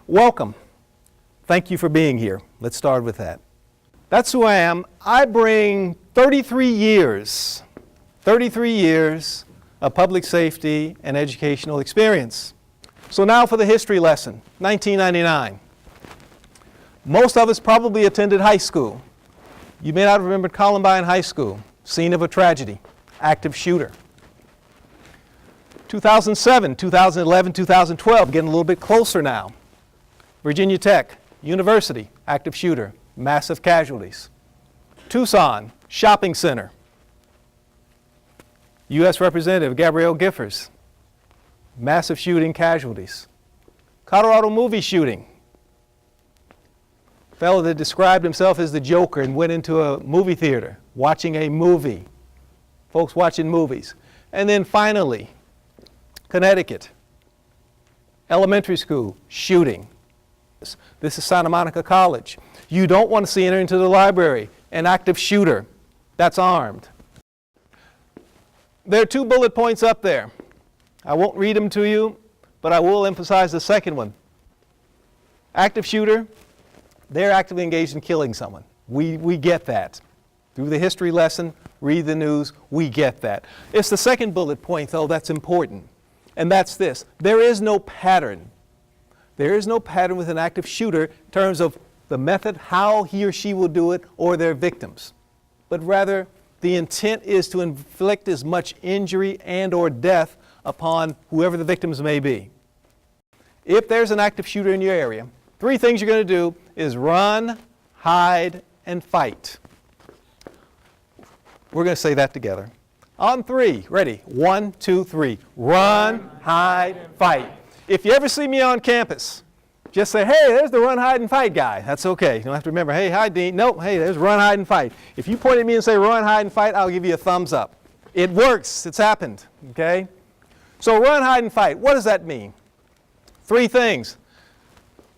Welcome. Thank you for being here. Let's start with that. That's who I am. I bring 33 years of public safety and educational experience. So now for the history lesson, 1999. Most of us probably attended high school. You may not remember Columbine High School, scene of a tragedy, active shooter. 2007, 2011, 2012, getting a little bit closer now. Virginia Tech, University, active shooter, massive casualties. Tucson, shopping center. U.S. Representative Gabrielle Giffords, massive shooting, casualties. Colorado movie shooting. Fellow that described himself as the Joker and went into a movie theater watching a movie. Folks watching movies. And then finally, Connecticut, elementary school, shooting. This is Santa Monica College. You don't want to see enter into the library an active shooter that's armed. There are 2 bullet points up there. I won't read them to you, but I will emphasize the second one. Active shooter, they're actively engaged in killing someone. We get that. Through the history lesson, read the news, we get that. It's the second bullet point, though, that's important. And that's this. There is no pattern. There is no pattern with an active shooter in terms of the method, how he or she will do it, or their victims. But rather, the intent is to inflict as much injury and or death upon whoever the victims may be. If there's an active shooter in your area, 3 things you're going to do is run, hide, and fight. We're going to say that together. On 3, ready? 1, 2, 3. Run, hide, fight. If you ever see me on campus, just say, hey, there's the run, hide, and fight guy. That's okay. You don't have to remember, hey, hi, Dean. Nope, hey, there's run, hide, and fight. If you point at me and say run, hide, and fight, I'll give you a thumbs up. It works. It's happened. Okay? So run, hide, and fight. What does that mean? 3 things.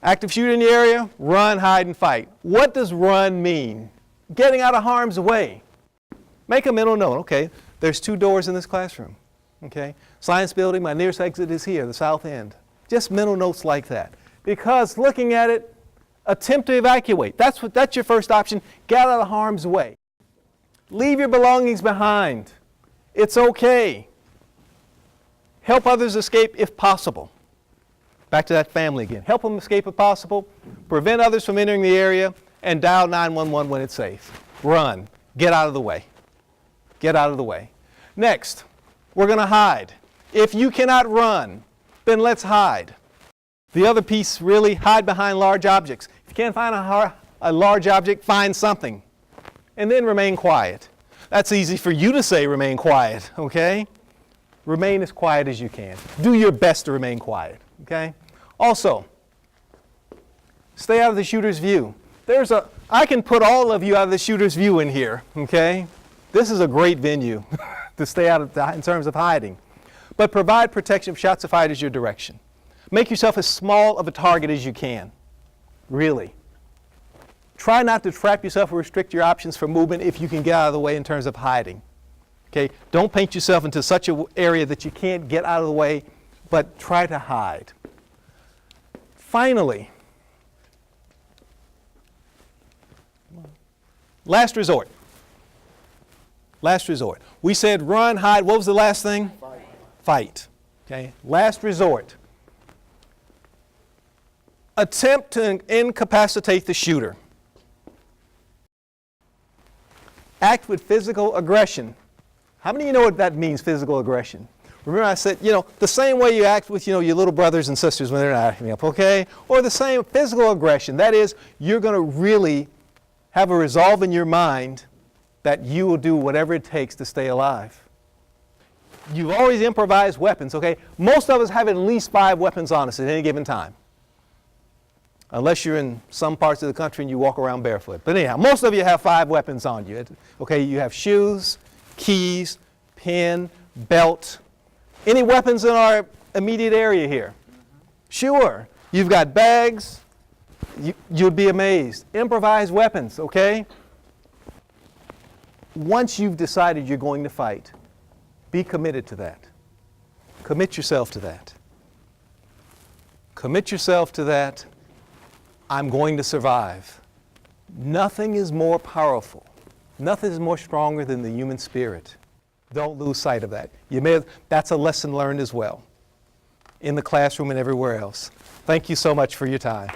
Active shooter in the area, run, hide, and fight. What does run mean? Getting out of harm's way. Make a mental note. Okay, there's 2 doors in this classroom. Okay, science building, my nearest exit is here, the south end. Just mental notes like that. Because looking at it, attempt to evacuate. That's your first option. Get out of harm's way. Leave your belongings behind. It's okay. Help others escape if possible. Back to that family again. Help them escape if possible. Prevent others from entering the area. And dial 911 when it's safe. Run. Get out of the way. Get out of the way. Next, we're going to hide. If you cannot run, then let's hide. The other piece, really, hide behind large objects. If you can't find a large object, find something. And then remain quiet. That's easy for you to say, remain quiet, okay? Remain as quiet as you can. Do your best to remain quiet, okay? Also, stay out of the shooter's view. I can put all of you out of the shooter's view in here, okay? This is a great venue to stay out of in terms of hiding. But provide protection if shots are fired as your direction. Make yourself as small of a target as you can, really. Try not to trap yourself or restrict your options for movement if you can get out of the way in terms of hiding. Okay? Don't paint yourself into such an area that you can't get out of the way, but try to hide. Finally, last resort. Last resort. We said run, hide. What was the last thing? Fight. Fight. Okay? Last resort. Attempt to incapacitate the shooter. Act with physical aggression. How many of you know what that means, physical aggression? Remember I said, the same way you act with, your little brothers and sisters when they're not acting up, okay? Or the same physical aggression. That is, you're going to really have a resolve in your mind that you will do whatever it takes to stay alive. You've always improvised weapons, okay? Most of us have at least 5 weapons on us at any given time. Unless you're in some parts of the country and you walk around barefoot. But anyhow, most of you have 5 weapons on you. Okay, you have shoes, keys, pen, belt. Any weapons in our immediate area here? Sure. You've got bags. You'd be amazed. Improvised weapons, okay? Once you've decided you're going to fight, be committed to that. Commit yourself to that. Commit yourself to that I'm going to survive. Nothing is more powerful. Nothing is more stronger than the human spirit. Don't lose sight of that. That's a lesson learned as well, in the classroom and everywhere else. Thank you so much for your time.